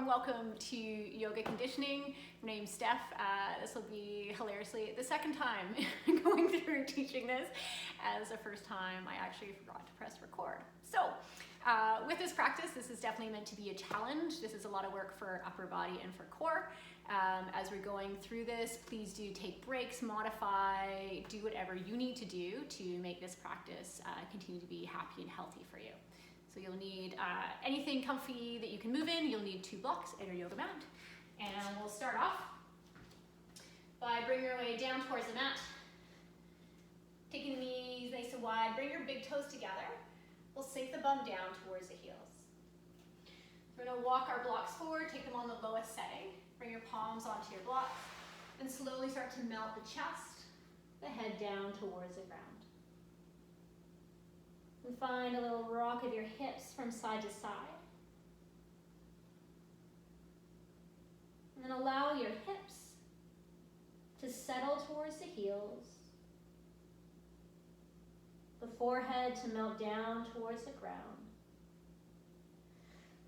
warm welcome to yoga conditioning. My name's Steph. This will be hilariously the second time going through teaching this, as the first time I actually forgot to press record. So with this practice, this is definitely meant to be a challenge. This is a lot of work for upper body and for core. As we're going through this, please do take breaks, modify, do whatever you need to do to make this practice continue to be happy and healthy for you. So you'll need anything comfy that you can move in. You'll need 2 blocks and your yoga mat. And we'll start off by bringing your way down towards the mat. Taking the knees nice and wide. Bring your big toes together. We'll sink the bum down towards the heels. We're going to walk our blocks forward. Take them on the lowest setting. Bring your palms onto your blocks. And slowly start to melt the chest, the head down towards the ground. And find a little rock of your hips from side to side. And then allow your hips to settle towards the heels. The forehead to melt down towards the ground.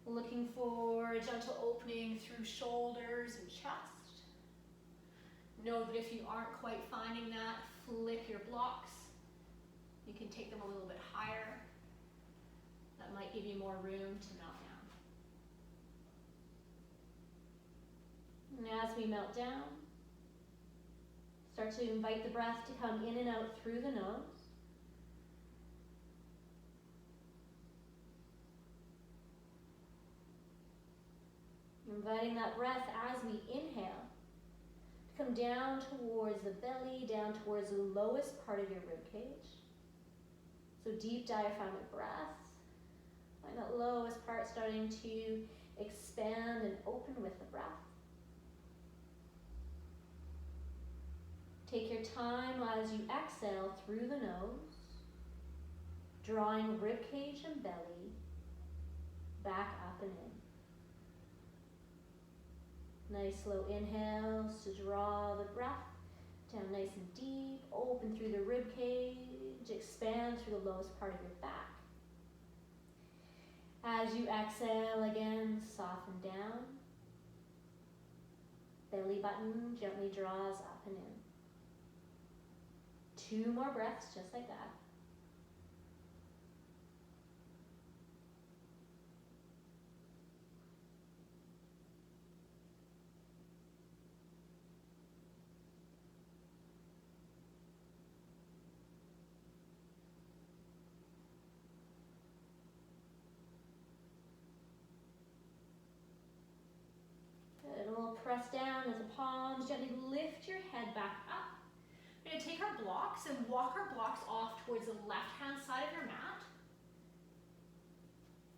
Looking for a gentle opening through shoulders and chest. Know that if you aren't quite finding that, flip your blocks. You can take them a little bit higher. That might give you more room to melt down. And as we melt down, start to invite the breath to come in and out through the nose. Inviting that breath as we inhale to come down towards the belly, down towards the lowest part of your rib cage. So deep diaphragmatic breath. Find that lowest part starting to expand and open with the breath. Take your time as you exhale through the nose, drawing rib cage and belly back up and in. Nice slow inhales to draw the breath down nice and deep, open through the rib cage, expand through the lowest part of your back. As you exhale again, soften down. Belly button gently draws up and in. 2 more breaths just like that. Press down as the palms, gently lift your head back up. We're going to take our blocks and walk our blocks off towards the left-hand side of your mat.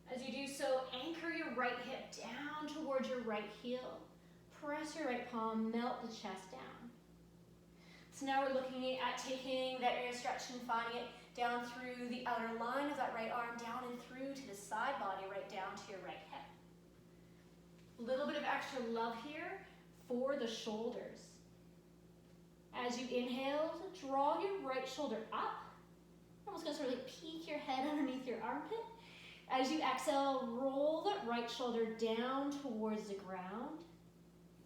As you do so, anchor your right hip down towards your right heel. Press your right palm, melt the chest down. So now we're looking at taking that area stretch and finding it down through the outer line of that right arm, down and through to the side body, right down to your right hip. A little bit of extra love here for the shoulders. As you inhale, draw your right shoulder up. Almost going to sort of like peek your head underneath your armpit. As you exhale, roll that right shoulder down towards the ground.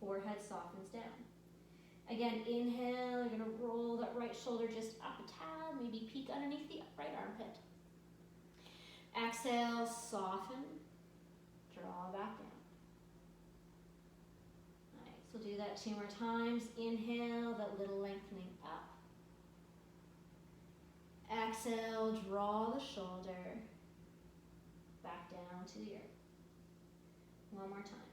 Forehead softens down. Again, inhale, you're going to roll that right shoulder just up a tad, maybe peek underneath the right armpit. Exhale, soften, draw back down. So do that 2 more times. Inhale, that little lengthening up. Exhale, draw the shoulder back down to the earth. 1 more time.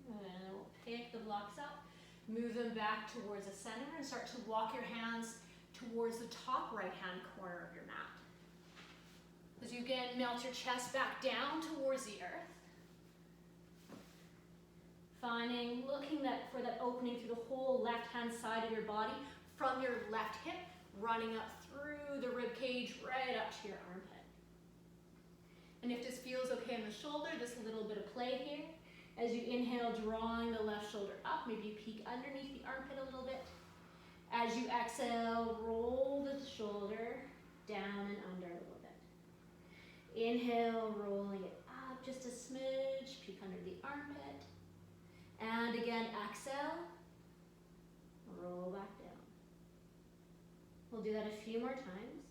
And we'll pick the blocks up, move them back towards the center, and start to walk your hands towards the top right-hand corner of your mat. As you again melt your chest back down towards the earth. Finding, looking for that opening through the whole left-hand side of your body, from your left hip, running up through the rib cage, right up to your armpit. And if this feels okay in the shoulder, just a little bit of play here. As you inhale, drawing the left shoulder up, maybe you peek underneath the armpit a little bit. As you exhale, roll the shoulder down and under a little bit. Inhale, rolling it up just a smidge, peek under the armpit. And again, exhale, roll back down. We'll do that a few more times.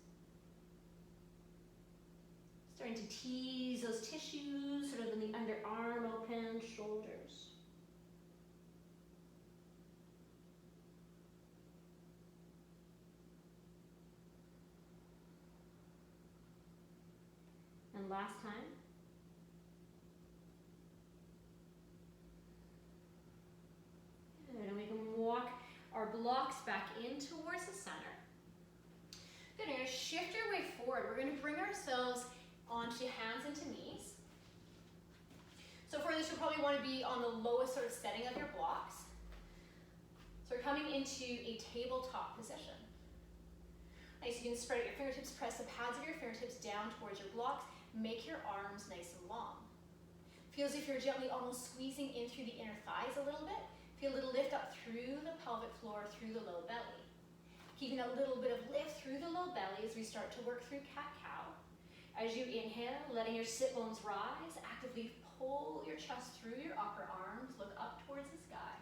Starting to tease those tissues, sort of in the underarm open, shoulders. And last time. Good, and we can walk our blocks back in towards the center. Good, you're going to shift your way forward. We're going to bring ourselves onto hands into knees. So for this, you'll probably want to be on the lowest sort of setting of your blocks. So we're coming into a tabletop position. Nice, you can spread out your fingertips, press the pads of your fingertips down towards your blocks. Make your arms nice and long. Feel as if you're gently almost squeezing in through the inner thighs a little bit. Feel a little lift up through the pelvic floor, through the low belly. Keeping a little bit of lift through the low belly as we start to work through cat-cow. As you inhale, letting your sit bones rise, actively pull your chest through your upper arms, look up towards the sky.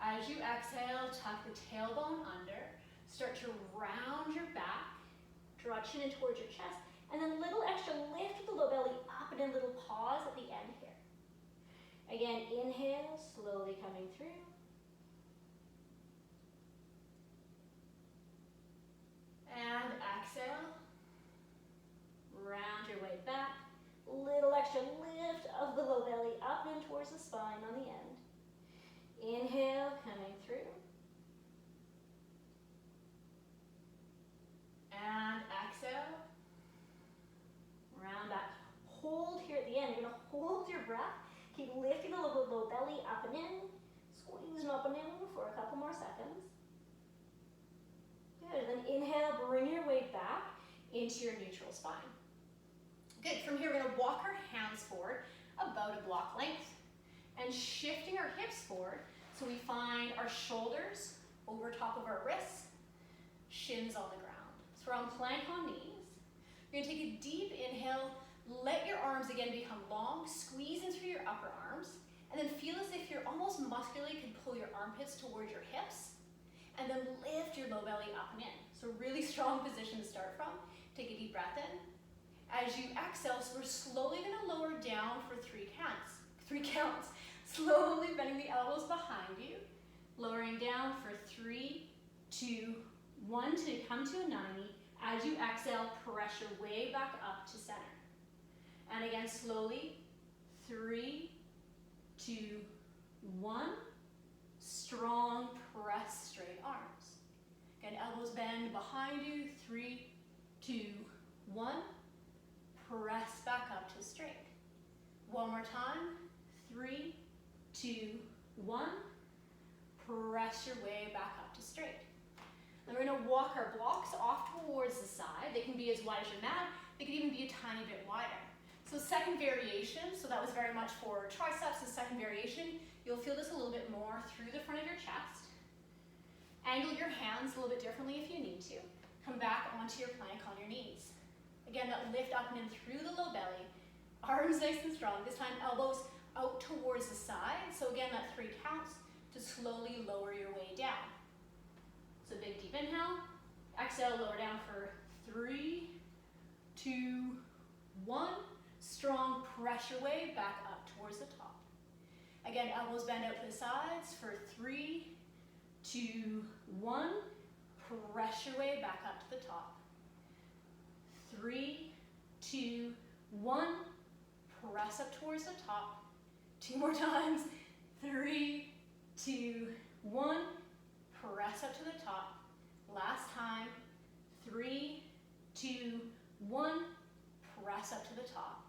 As you exhale, tuck the tailbone under, start to round your back, draw chin in towards your chest, and then a little extra lift with the low belly up and a little pause at the end here. Again, inhale, slowly coming through. And exhale. Round your way back. Little extra lift of the low belly up and towards the spine on the end. Inhale, coming through. And exhale. Round back. Hold here at the end. You're going to hold your breath. Keep lifting the low belly up and in. Squeezing up and in for a couple more seconds. Good. Then inhale, bring your weight back into your neutral spine. Good. From here, we're going to walk our hands forward about a block length and shifting our hips forward so we find our shoulders over top of our wrists, shins on the ground. So we're on plank on knees. You're going to take a deep inhale. Let your arms again become long. Squeeze in through your upper arms. And then feel as if you're almost muscularly can pull your armpits towards your hips. And then lift your low belly up and in. So really strong position to start from. Take a deep breath in. As you exhale, so we're slowly going to lower down for 3 counts. 3 counts. Slowly bending the elbows behind you. Lowering down for 3, 2, 1 to come to a 90. As you exhale, press your way back up to center. And again, slowly, 3, 2, 1. Strong, press straight arms. Again, elbows bend behind you. 3, 2, 1. Press back up to straight. One more time. 3, 2, 1. Press your way back up to straight. And we're going to walk our blocks off towards the side. They can be as wide as your mat. They can even be a tiny bit wider. So second variation, so that was very much for triceps. The second variation, you'll feel this a little bit more through the front of your chest. Angle your hands a little bit differently if you need to. Come back onto your plank on your knees. Again, that lift up and in through the low belly. Arms nice and strong. This time, elbows out towards the side. So again, that 3 counts to slowly lower your way down. So big deep inhale. Exhale, lower down for 3, 2, 1. Strong, press your way back up towards the top. Again, elbows bend out to the sides for 3, 2, 1. Press your way back up to the top. 3, 2, 1. Press up towards the top. 2 more times. 3, 2, 1. Press up to the top. Last time. 3, 2, 1. Press up to the top.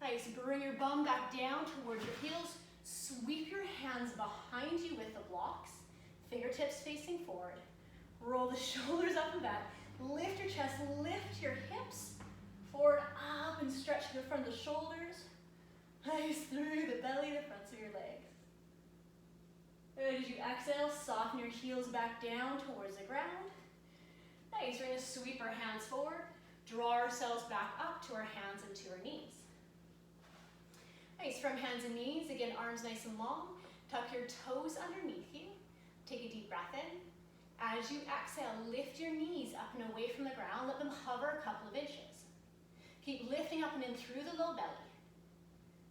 Nice. Bring your bum back down towards your heels. Sweep your hands behind you with the blocks. Fingertips facing forward. Roll the shoulders up and back. Lift your chest. Lift your hips forward, up, and stretch the front of the shoulders. Nice. Through the belly, the fronts of your legs. Good. As you exhale, soften your heels back down towards the ground. Nice. We're going to sweep our hands forward. Draw ourselves back up to our hands and to our knees. Nice, from hands and knees, again, arms nice and long. Tuck your toes underneath you. Take a deep breath in. As you exhale, lift your knees up and away from the ground. Let them hover a couple of inches. Keep lifting up and in through the low belly.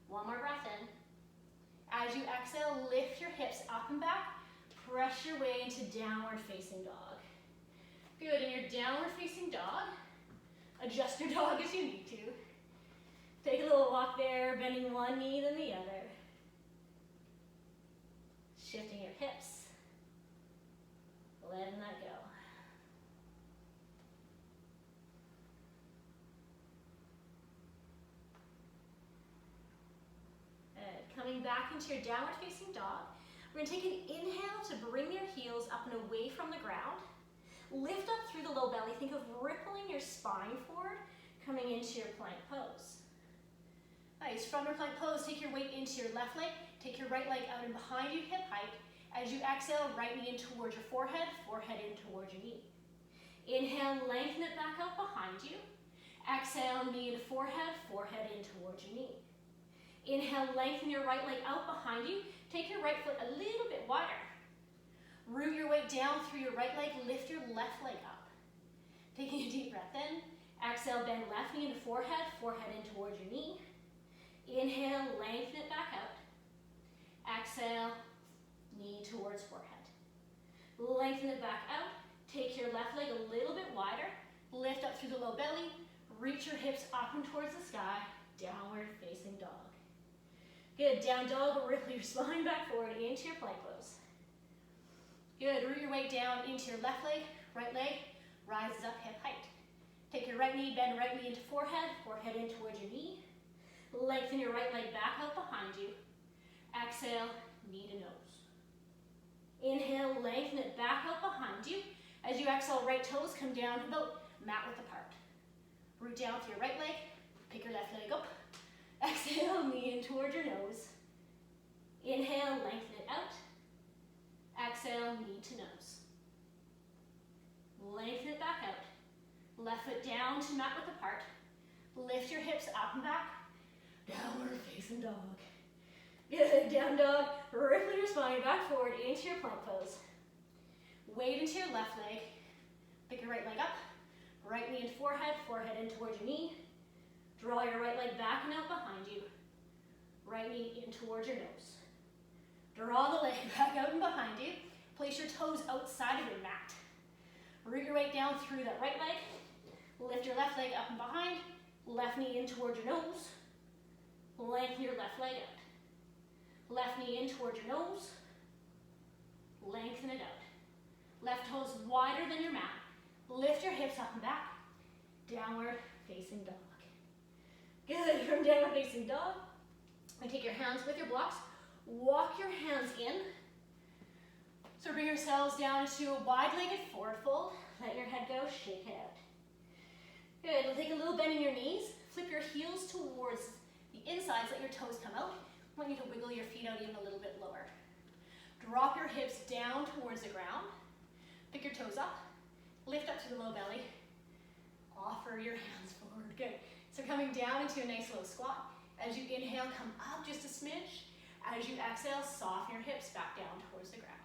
One more breath in. As you exhale, lift your hips up and back. Press your way into downward facing dog. Good, in your downward facing dog, adjust your dog as you need to. Take a little walk there, bending one knee then the other. Shifting your hips. Letting that go. Good. Coming back into your downward facing dog. We're going to take an inhale to bring your heels up and away from the ground. Lift up through the low belly. Think of rippling your spine forward, coming into your plank pose. Nice. From your plank pose, take your weight into your left leg. Take your right leg out and behind you, hip height. As you exhale, right knee in towards your forehead, forehead in towards your knee. Inhale, lengthen it back out behind you. Exhale, knee into forehead, forehead in towards your knee. Inhale, lengthen your right leg out behind you. Take your right foot a little bit wider. Root your weight down through your right leg, lift your left leg up. Taking a deep breath in. Exhale, bend left knee into forehead, forehead in towards your knee. Inhale, lengthen it back out. Exhale, knee towards forehead. Lengthen it back out. Take your left leg a little bit wider. Lift up through the low belly. Reach your hips up and towards the sky. Downward facing dog. Good. Down dog, ripple your spine back forward into your plank pose. Good. Root your weight down into your left leg. Right leg rises up hip height. Take your right knee, bend right knee into forehead, forehead in towards your knee. Lengthen your right leg back out behind you. Exhale, knee to nose. Inhale, lengthen it back out behind you. As you exhale, right toes come down about mat width apart. Root down through your right leg, pick your left leg up. Exhale, knee in towards your nose. Inhale, lengthen it out. Exhale, knee to nose. Lengthen it back out. Left foot down to mat width apart. Lift your hips up and back. Downward facing dog. Good. Down dog. Ripple your spine back forward into your plank pose. Weight into your left leg. Pick your right leg up. Right knee into forehead, forehead in towards your knee. Draw your right leg back and out behind you. Right knee in towards your nose. Draw the leg back out and behind you. Place your toes outside of your mat. Root your weight down through that right leg. Lift your left leg up and behind. Left knee in towards your nose. Lengthen your left leg out. Left knee in towards your nose. Lengthen it out. Left toes wider than your mat. Lift your hips up and back. Downward facing dog. Good. From downward facing dog, and take your hands with your blocks. Walk your hands in. So bring yourselves down to a wide-legged forward fold. Let your head go. Shake it out. Good. We'll take a little bend in your knees. Flip your heels towards the insides. Let your toes come out. I want you to wiggle your feet out even a little bit lower. Drop your hips down towards the ground. Pick your toes up. Lift up to the low belly. Offer your hands forward. Good. So coming down into a nice low squat. As you inhale, come up just a smidge. As you exhale, soften your hips back down towards the ground.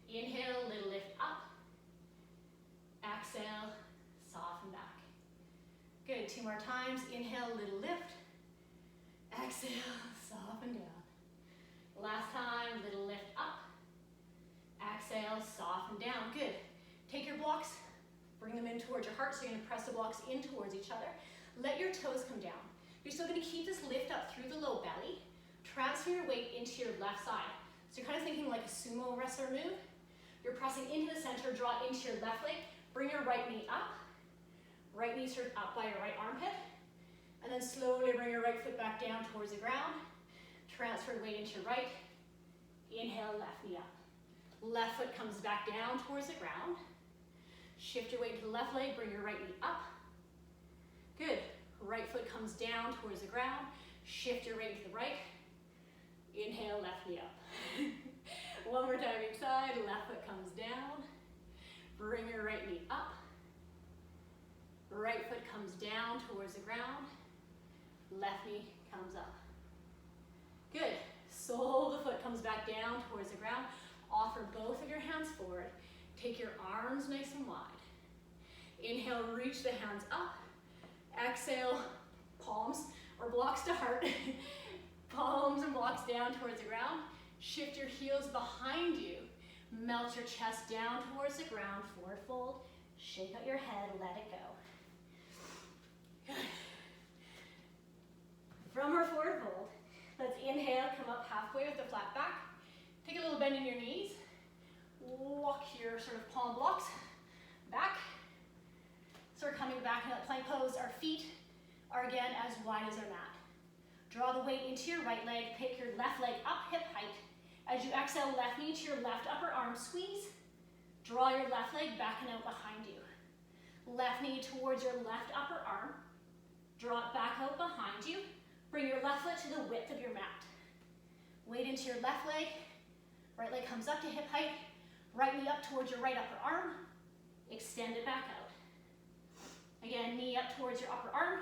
Inhale, little lift up. Exhale, soften back. Good. 2 more times. Inhale, little lift. Exhale, soften down. Last time, little lift up. Exhale, soften down. Good. Take your blocks, bring them in towards your heart, so you're going to press the blocks in towards each other. Let your toes come down. You're still going to keep this lift up through the low belly. Transfer your weight into your left side. So you're kind of thinking like a sumo wrestler move. You're pressing into the center, draw into your left leg, bring your right knee up. Right knee sort of up by your right armpit. And then slowly bring your right foot back down towards the ground. Transfer weight into your right. Inhale, left knee up. Left foot comes back down towards the ground. Shift your weight to the left leg, bring your right knee up. Good. Right foot comes down towards the ground. Shift your weight to the right. Inhale, left knee up. One more time each side. Left foot comes down. Bring your right knee up. Right foot comes down towards the ground. Left knee comes up. Good. Sole of the foot comes back down towards the ground. Offer both of your hands forward. Take your arms nice and wide. Inhale, reach the hands up. Exhale, palms or blocks to heart. Palms and blocks down towards the ground. Shift your heels behind you. Melt your chest down towards the ground. Forward fold. Shake out your head. Let it go. Good. From our forward fold, let's inhale, come up halfway with the flat back. Take a little bend in your knees. Walk your sort of palm blocks back. So we're coming back in that plank pose. Our feet are again as wide as our mat. Draw the weight into your right leg. Pick your left leg up hip height. As you exhale, left knee to your left upper arm. Squeeze. Draw your left leg back and out behind you. Left knee towards your left upper arm. Draw it back out behind you. Bring your left foot to the width of your mat. Weight into your left leg. Right leg comes up to hip height. Right knee up towards your right upper arm. Extend it back out. Again, knee up towards your upper arm.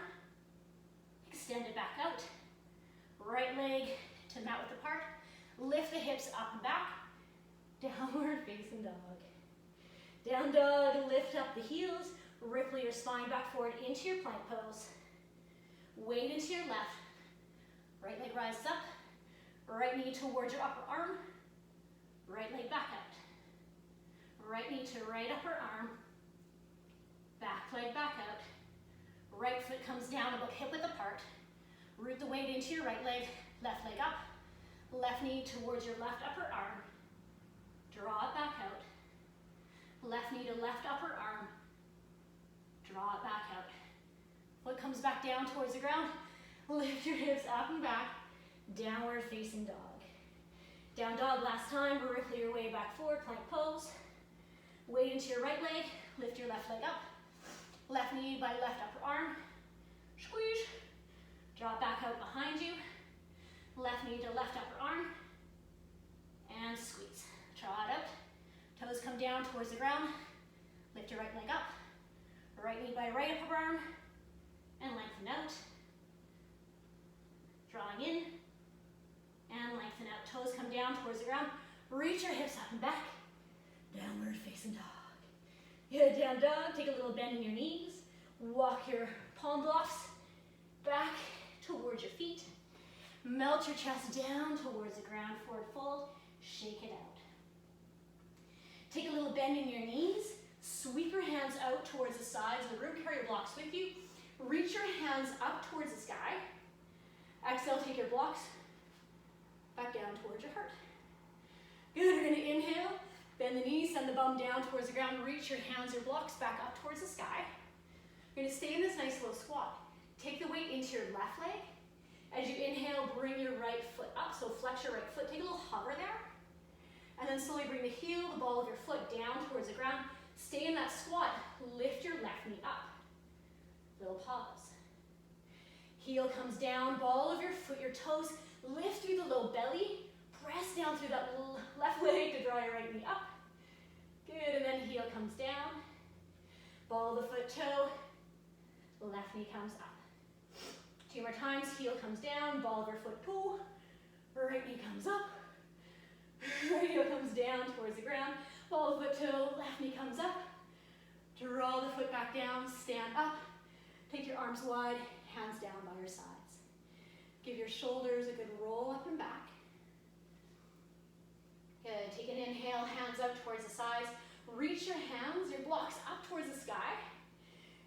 Extend it back out. Right leg to mat width apart. Lift the hips up and back. Downward facing dog. Down dog, lift up the heels. Ripple your spine back forward into your plank pose. Weight into your left. Right leg rises up. Right knee towards your upper arm. Right leg back out. Right knee to right upper arm. Back leg back out. Right foot comes down about hip width apart. Root the weight into your right leg. Left leg up. Left knee towards your left upper arm. Draw it back out. Left knee to left upper arm. Draw it back out. Foot comes back down towards the ground. Lift your hips up and back. Downward facing dog. Down dog last time. Ripple your way back forward. Plank pose. Weight into your right leg. Lift your left leg up. Left knee by left upper arm. Squeeze. Draw it back out behind you. Left knee to left upper arm. And squeeze. Draw it out. Toes come down towards the ground. Lift your right leg up. Right knee by right upper arm. And lengthen out. Drawing in. And lengthen out. Toes come down towards the ground. Reach your hips up and back. Downward facing dog. Good, down dog. Take a little bend in your knees. Walk your palm blocks back towards your feet. Melt your chest down towards the ground. Forward fold. Shake it out. Take a little bend in your knees. Sweep your hands out towards the sides of the room. Carry your blocks with you. Reach your hands up towards the sky. Exhale, take your blocks back down towards your heart. Good, we're going to inhale. Bend the knees, send the bum down towards the ground. Reach your hands, your blocks back up towards the sky. You're going to stay in this nice low squat. Take the weight into your left leg. As you inhale, bring your right foot up. So flex your right foot. Take a little hover there. And then slowly bring the heel, the ball of your foot down towards the ground. Stay in that squat. Lift your left knee up. Little pause. Heel comes down, ball of your foot, your toes. Lift through the low belly. Press down through that left leg to draw your right knee up. Good, and then heel comes down. Ball of the foot, toe. Left knee comes up. 2 more times, heel comes down, ball of your foot, pull. Right knee comes up. Right heel comes down towards the ground. Ball of foot, toe, left knee comes up. Draw the foot back down, stand up. Take your arms wide, hands down by your sides. Give your shoulders a good roll up and back. Good, take an inhale, hands up towards the sides. Reach your hands, your blocks up towards the sky.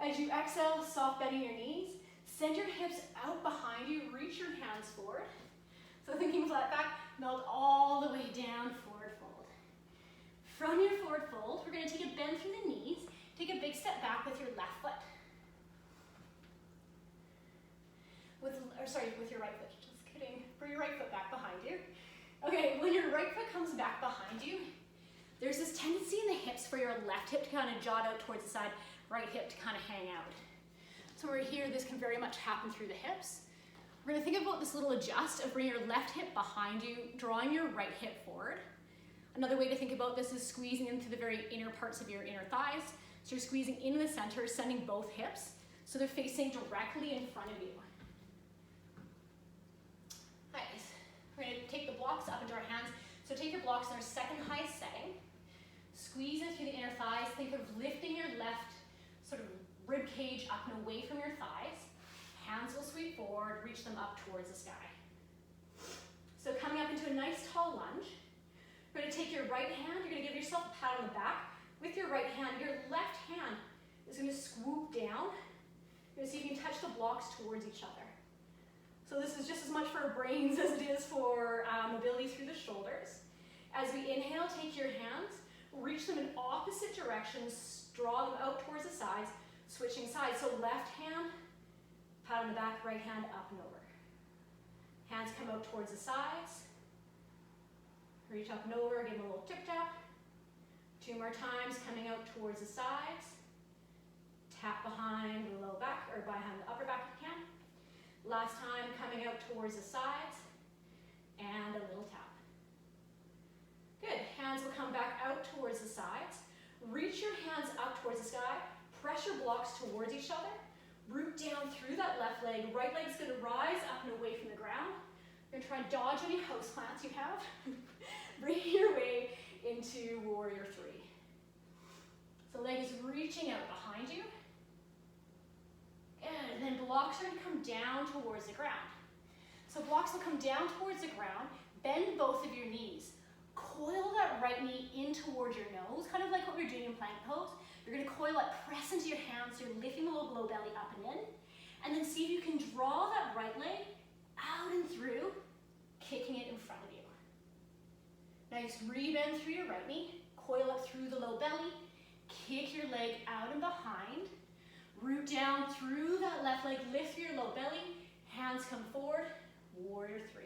As you exhale, soft bending your knees. Send your hips out behind you, reach your hands forward. So thinking flat back, melt all the way down, forward fold. From your forward fold, we're gonna take a bend through the knees. Take a big step back with your left foot. With your right foot, just kidding. Bring your right foot back behind you. Okay, when your right foot comes back behind you, there's this tendency in the hips for your left hip to kind of jot out towards the side, right hip to kind of hang out. So we're here, this can very much happen through the hips. We're gonna think about this little adjust of bringing your left hip behind you, drawing your right hip forward. Another way to think about this is squeezing into the very inner parts of your inner thighs. So you're squeezing into the center, sending both hips. So they're facing directly in front of you. Nice. We're going to take the blocks up into our hands. So take your blocks in our second highest setting. Squeeze in through the inner thighs. Think of lifting your left sort of rib cage up and away from your thighs. Hands will sweep forward, reach them up towards the sky. So coming up into a nice tall lunge. You're going to take your right hand, you're going to give yourself a pat on the back. With your right hand, your left hand is going to swoop down. You're going to see if you can touch the blocks towards each other. So this is just as much for our brains as it is for mobility through the shoulders. As we inhale, take your hands, reach them in opposite directions, draw them out towards the sides, switching sides. So left hand, pat on the back, right hand up and over. Hands come out towards the sides. Reach up and over, give them a little tip tap. 2 more times, coming out towards the sides. Tap behind the low back, or behind the upper back if you can. Last time, coming out towards the sides. And a little tap. Good, hands will come back out towards the sides. Reach your hands up towards the sky. Press your blocks towards each other. Root down through that left leg. Right leg's gonna rise up and away from the ground. You're gonna try and dodge any house plants you have. Bring your way into warrior 3. So leg is reaching out behind you. And then blocks are gonna come down towards the ground. So blocks will come down towards the ground. Bend both of your knees. Coil that right knee in towards your nose, kind of like what we're doing in plank pose. You're gonna coil it, press into your hands, so you're lifting the low belly up and in. And then see if you can draw that right leg out and through, kicking it in front of you. Nice, rebend through your right knee, coil up through the low belly, kick your leg out and behind, root down through that left leg, lift through your low belly, hands come forward, warrior 3.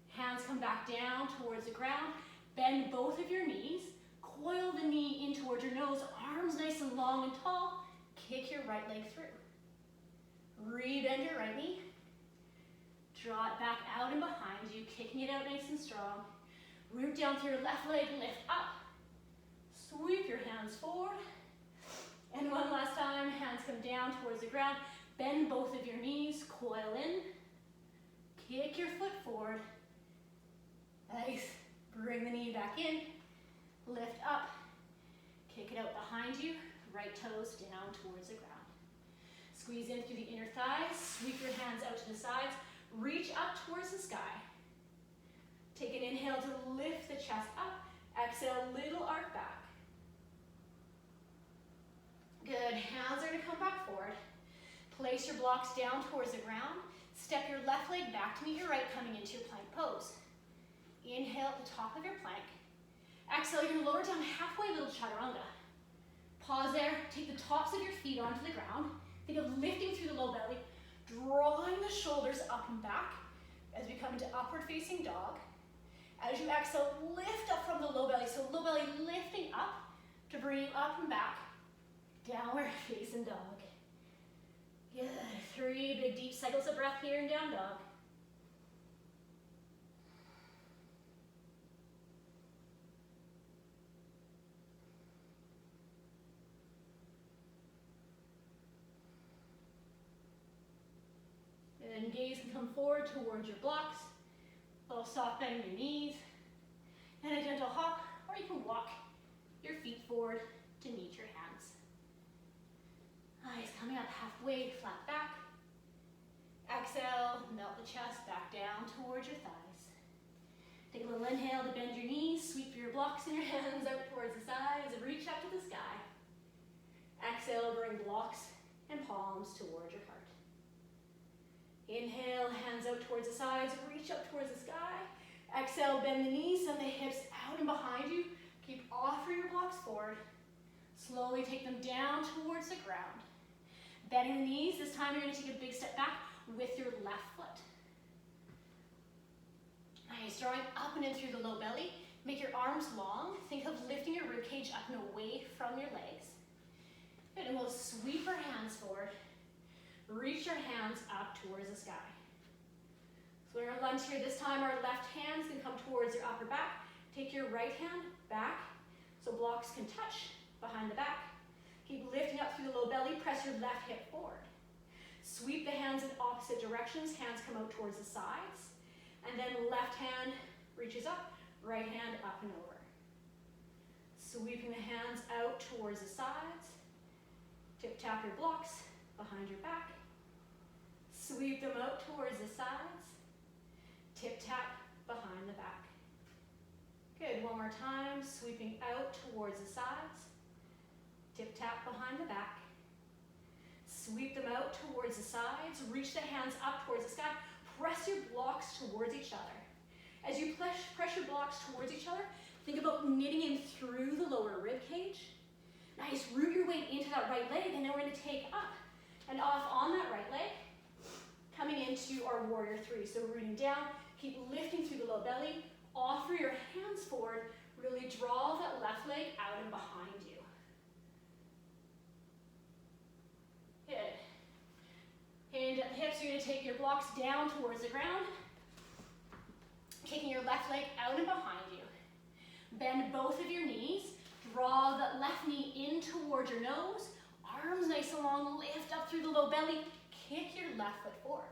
Hands come back down towards the ground, bend both of your knees, coil the knee in towards your nose, arms nice and long and tall, kick your right leg through. Rebend your right knee, draw it back out and behind you, kicking it out nice and strong. Root down through your left leg, lift up. Sweep your hands forward. And one last time, hands come down towards the ground. Bend both of your knees, coil in. Kick your foot forward. Nice. Bring the knee back in. Lift up. Kick it out behind you. Right toes down towards the ground. Squeeze in through the inner thighs. Sweep your hands out to the sides. Reach up towards the sky. Take an inhale to lift the chest up. Exhale, little arc back. Good, hands are gonna come back forward. Place your blocks down towards the ground. Step your left leg back to meet your right, coming into your plank pose. Inhale at the top of your plank. Exhale, you're gonna lower down halfway, little chaturanga. Pause there, take the tops of your feet onto the ground. Think of lifting through the low belly, drawing the shoulders up and back as we come into upward facing dog. As you exhale, lift up from the low belly. So low belly lifting up to bring you up and back. Downward facing dog. Good. 3 big deep cycles of breath here in down dog. And gaze can come forward towards your blocks. A little soft bend in your knees. And a gentle hop, or you can walk your feet forward to meet your hands. Nice, coming up halfway, flat back. Exhale, melt the chest back down towards your thighs. Take a little inhale to bend your knees, sweep your blocks in your hands out towards the sides, and reach up to the sky. Exhale, bring blocks and palms towards your heart. Inhale, hands out towards the sides, reach up towards the sky. Exhale, bend the knees, send the hips out and behind you. Keep offering your blocks forward. Slowly take them down towards the ground. Bending the knees, this time you're gonna take a big step back with your left foot. Nice, drawing up and in through the low belly. Make your arms long. Think of lifting your ribcage up and away from your legs. Good, and we'll sweep our hands forward. Reach your hands up towards the sky. So we're gonna lunge here. This time our left hand's gonna come towards your upper back. Take your right hand back so blocks can touch behind the back. Keep lifting up through the low belly, press your left hip forward. Sweep the hands in opposite directions, hands come out towards the sides, and then left hand reaches up, right hand up and over. Sweeping the hands out towards the sides, tip tap your blocks behind your back, sweep them out towards the sides, tip tap behind the back. Good, one more time, sweeping out towards the sides, tip tap behind the back, sweep them out towards the sides, reach the hands up towards the sky, press your blocks towards each other. As you press your blocks towards each other, think about knitting in through the lower rib cage. Nice, root your weight into that right leg, and then we're gonna take up and off on that right leg, coming into our warrior three. So rooting down, keep lifting through the low belly, offer your hands forward, really draw that left leg out and behind you. Good. Hand at the hips, you're gonna take your blocks down towards the ground, kicking your left leg out and behind you. Bend both of your knees, draw that left knee in towards your nose, arms nice and long, lift up through the low belly, kick your left foot forward.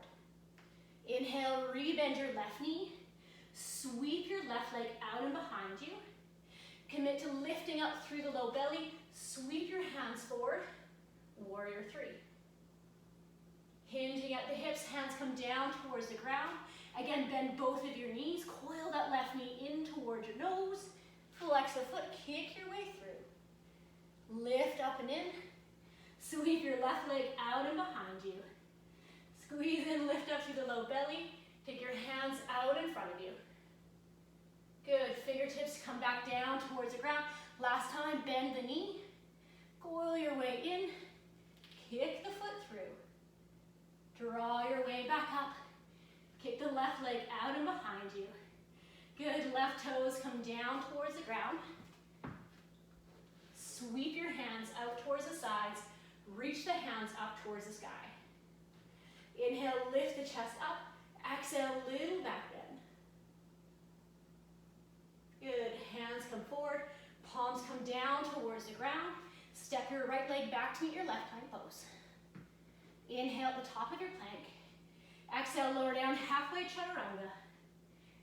Inhale, rebend your left knee, sweep your left leg out and behind you. Commit to lifting up through the low belly, sweep your hands forward, warrior three. Hinging at the hips, hands come down towards the ground. Again, bend both of your knees, coil that left knee in towards your nose, flex the foot, kick your way through. Lift up and in, sweep your left leg out and behind you. Squeeze in, lift up through the low belly, take your hands out in front of you. Good, fingertips come back down towards the ground. Last time, bend the knee, coil your way in, kick the foot through. Draw your way back up. Kick the left leg out and behind you. Good, left toes come down towards the ground. Sweep your hands out towards the sides. Reach the hands up towards the sky. Inhale, lift the chest up. Exhale, little back bend. Good, hands come forward. Palms come down towards the ground. Step your right leg back to meet your left hind pose. Inhale at the top of your plank. Exhale, lower down, halfway chaturanga.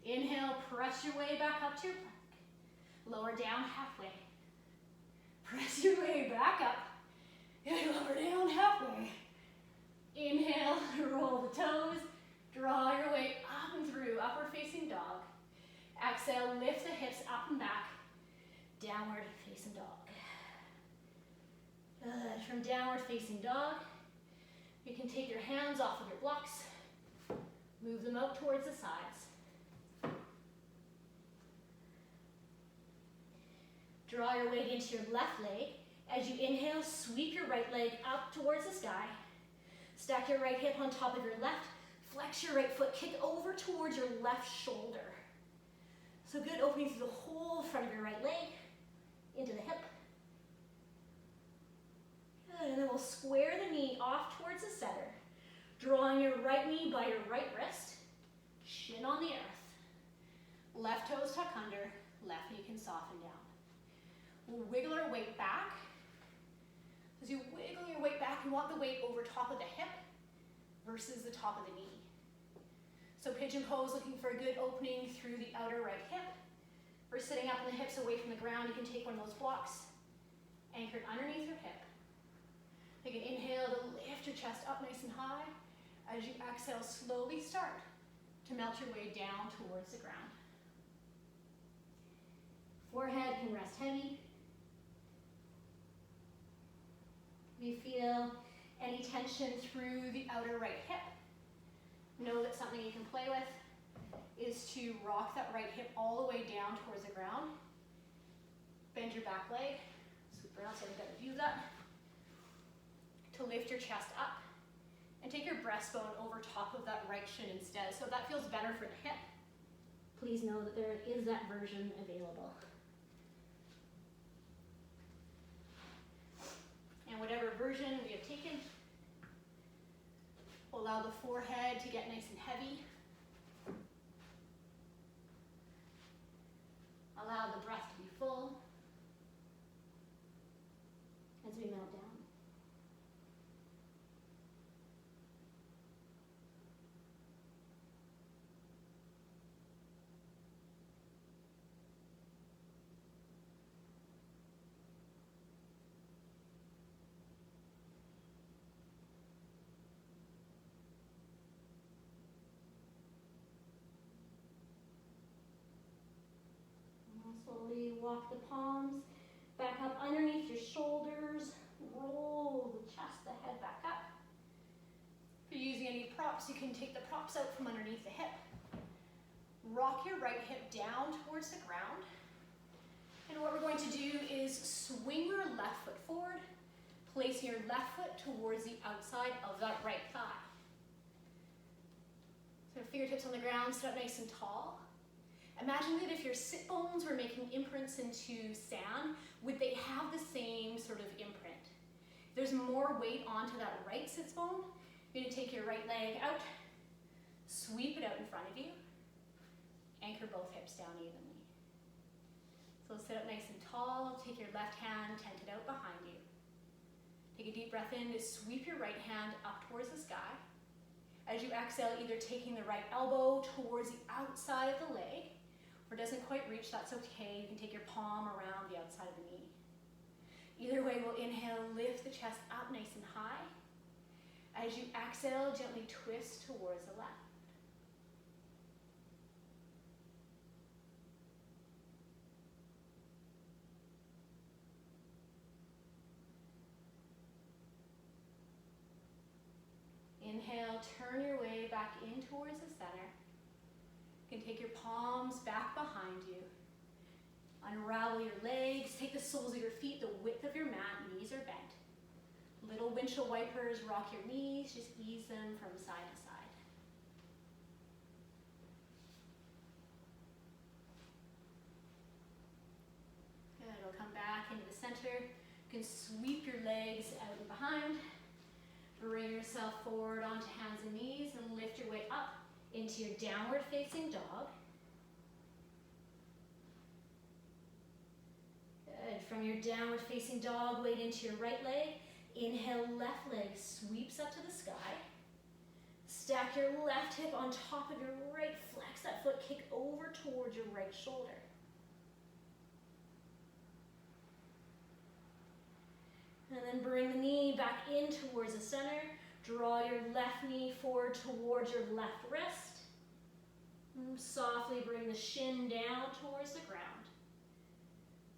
Inhale, press your way back up to your plank. Lower down, halfway. Press your way back up. And lower down, halfway. Inhale, roll the toes. Draw your way up and through, upward facing dog. Exhale, lift the hips up and back. Downward facing dog. Good, from downward facing dog, you can take your hands off of your blocks. Move them out towards the sides. Draw your weight into your left leg. As you inhale, sweep your right leg up towards the sky. Stack your right hip on top of your left. Flex your right foot, kick over towards your left shoulder. So good, opening through the whole front of your right leg, into the hip. Good, and then we'll square the knee off towards the center. Drawing your right knee by your right wrist, chin on the earth. Left toes tuck under, left knee can soften down. We'll wiggle our weight back. As you wiggle your weight back, you want the weight over top of the hip versus the top of the knee. So pigeon pose, looking for a good opening through the outer right hip. We're sitting up and the hips away from the ground. You can take one of those blocks, anchored underneath your hip. Take an inhale to lift your chest up nice and high. As you exhale, slowly start to melt your way down towards the ground. Forehead can rest heavy. If you feel any tension through the outer right hip, know that something you can play with is to rock that right hip all the way down towards the ground. Bend your back leg. Scoop around so I've got a view of that. To lift your chest up and take your breastbone over top of that right shin instead. So if that feels better for the hip, please know that there is that version available. And whatever version we have taken, we'll allow the forehead to get nice and heavy. Allow the breath to be full. as we melt down. Slowly walk the palms back up underneath your shoulders. Roll the chest, the head back up. If you're using any props, you can take the props out from underneath the hip. Rock your right hip down towards the ground. And what we're going to do is swing your left foot forward, placing your left foot towards the outside of that right thigh. So fingertips on the ground, sit up nice and tall. Imagine that if your sit bones were making imprints into sand, would they have the same sort of imprint? If there's more weight onto that right sits bone, you're going to take your right leg out, sweep it out in front of you, anchor both hips down evenly. So sit up nice and tall, take your left hand, tent it out behind you. Take a deep breath in, just sweep your right hand up towards the sky. As you exhale, either taking the right elbow towards the outside of the leg, or doesn't quite reach, that's okay. You can take your palm around the outside of the knee. Either way, we'll inhale, lift the chest up nice and high. As you exhale, gently twist towards the left. Inhale, turn your way back in towards the center. You can take your palms back behind you. Unravel your legs, take the soles of your feet the width of your mat, knees are bent. Little windshield wipers, rock your knees, just ease them from side to side. Good, we'll come back into the center. You can sweep your legs out and behind. Bring yourself forward onto hands and knees and lift your way up into your downward facing dog. Good. From your downward facing dog, weight into your right leg. Inhale, left leg sweeps up to the sky. Stack your left hip on top of your right. Flex that foot, kick over towards your right shoulder. And then bring the knee back in towards the center. Draw your left knee forward towards your left wrist. And softly bring the shin down towards the ground.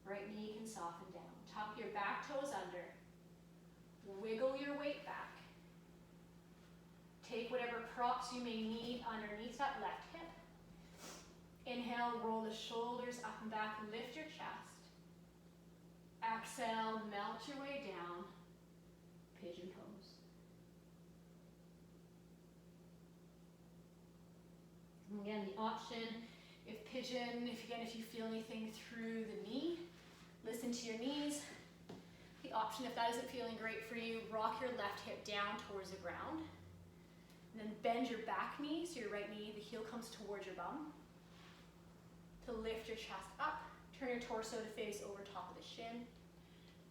Right knee can soften down. Tuck your back toes under. Wiggle your weight back. Take whatever props you may need underneath that left hip. Inhale, roll the shoulders up and back, lift your chest. Exhale, melt your way down, pigeon pose. And again, the option, if pigeon, if you feel anything through the knee, listen to your knees. The option, if that isn't feeling great for you, rock your left hip down towards the ground. And then bend your back knee, so your right knee, the heel comes towards your bum. To lift your chest up, turn your torso to face over top of the shin,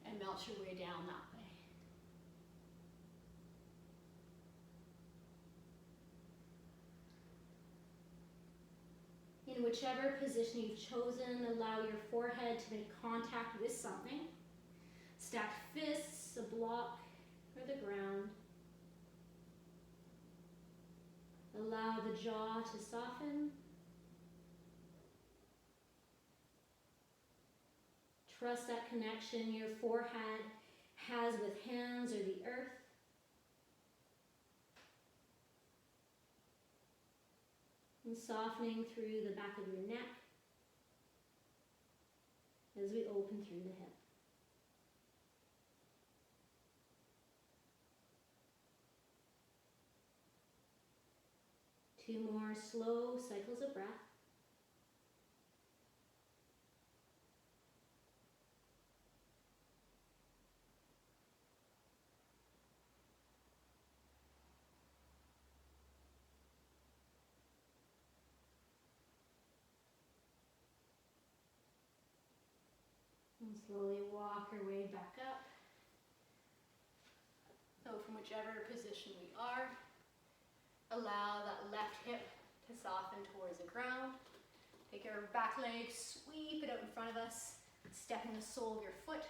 and melt your way down that way. In whichever position you've chosen, allow your forehead to make contact with something. Stack fists, a block, or the ground. Allow the jaw to soften. Trust that connection your forehead has with hands or the earth. And softening through the back of your neck as we open through the hip. Two more slow cycles of breath. And slowly walk your way back up. from whichever position we are. Allow that left hip to soften towards the ground. Take your back leg, sweep it out in front of us, stepping the sole of your foot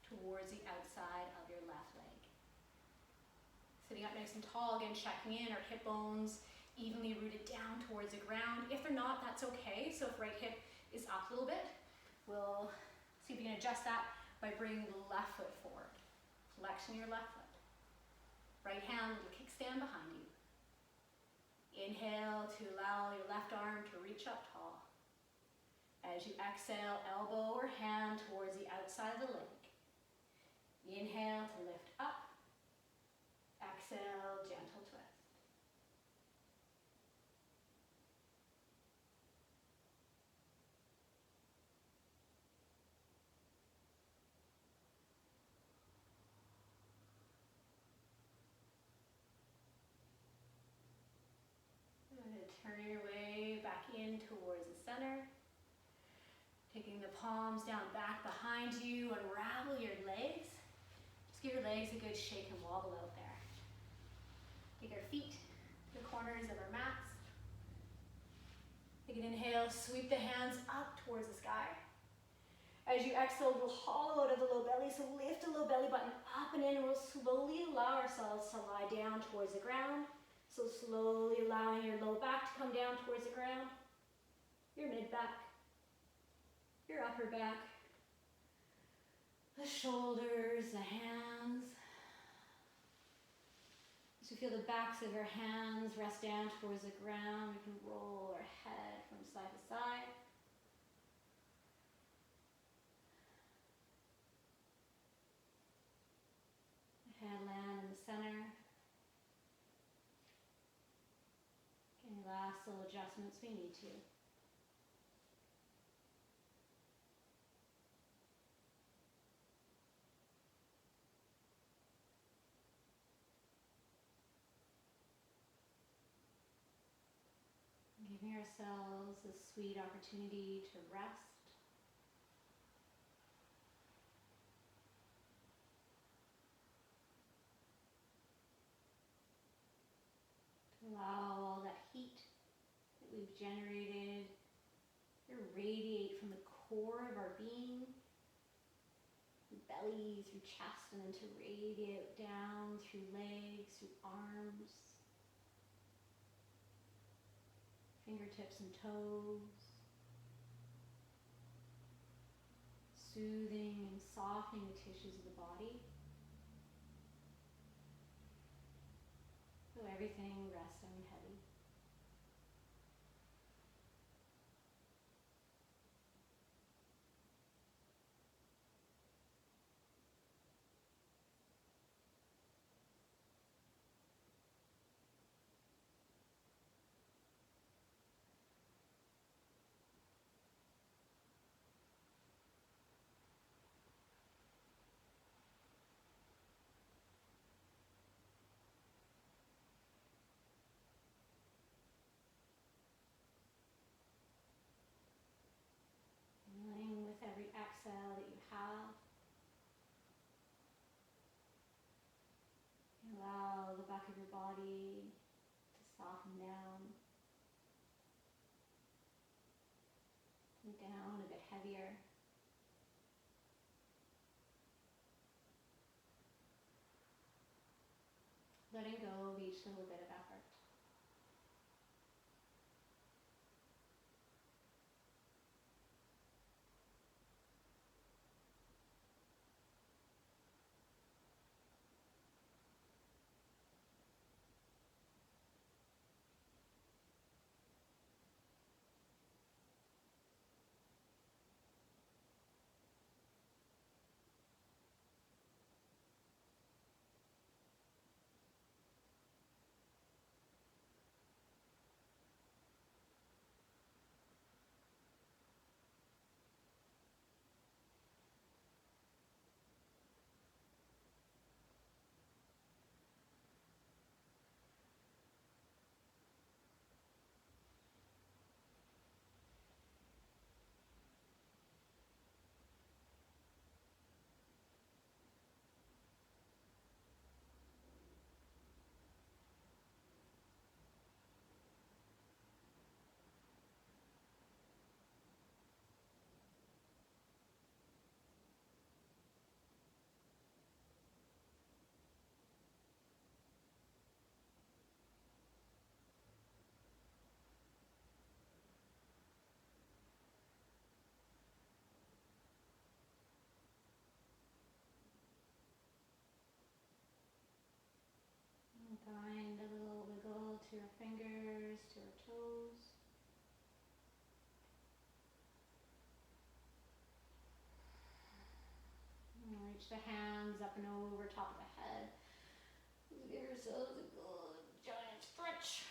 towards the outside of your left leg. Sitting up nice and tall, again checking in, our hip bones evenly rooted down towards the ground. If they're not, that's okay. So if right hip is up a little bit, we'll see if we can adjust that by bringing the left foot forward. Flexion your left foot. Right hand, little kickstand behind you. Inhale to allow your left arm to reach up tall. As you exhale, elbow or hand towards the outside of the leg. Inhale to lift up. Exhale, gentle twist. Turn your way back in towards the center. Taking the palms down back behind you, unravel your legs. Just give your legs a good shake and wobble out there. Take our feet to the corners of our mats. Take an inhale, sweep the hands up towards the sky. As you exhale, we'll hollow out of the low belly, so lift the low belly button up and in, and we'll slowly allow ourselves to lie down towards the ground. So slowly allowing your low back to come down towards the ground, your mid back, your upper back, the shoulders, the hands. As you feel the backs of your hands rest down towards the ground, we can roll our head from side to side. The head land in the center. Any last little adjustments we need to. Giving ourselves a sweet opportunity to rest. To allow all that heat that we've generated to radiate from the core of our being, through belly, through chest, and then to radiate down through legs, through arms, fingertips and toes, soothing and softening the tissues of the body. So everything rests unheavy. Feeling with every exhale that you have. Allow the back of your body to soften down. And down a bit heavier. Letting go of each little bit of effort. the hands up and over top of the head. Give yourselves a good giant stretch.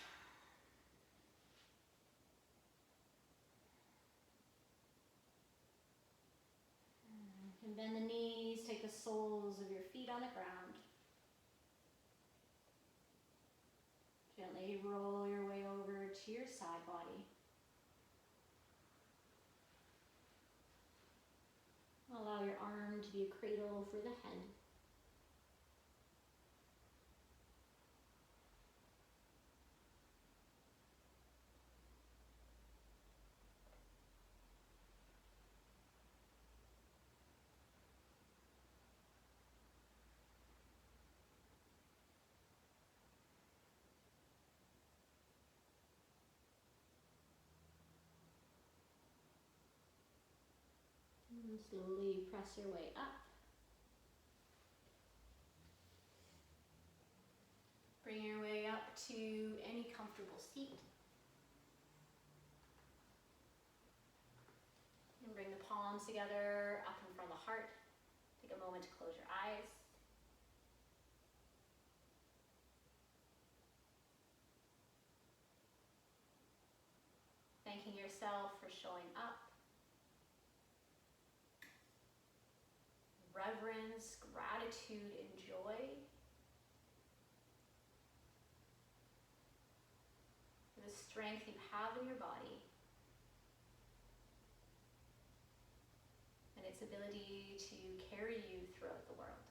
And bend the knees, take the soles of your feet on the ground. Gently roll your way over to your side body. Allow your arm to be a cradle for the head. And slowly press your way up. Bring your way up to any comfortable seat. And bring the palms together up in front of the heart. Take a moment to close your eyes. Thanking yourself for showing up. Reverence, gratitude, and joy for the strength you have in your body and its ability to carry you throughout the world.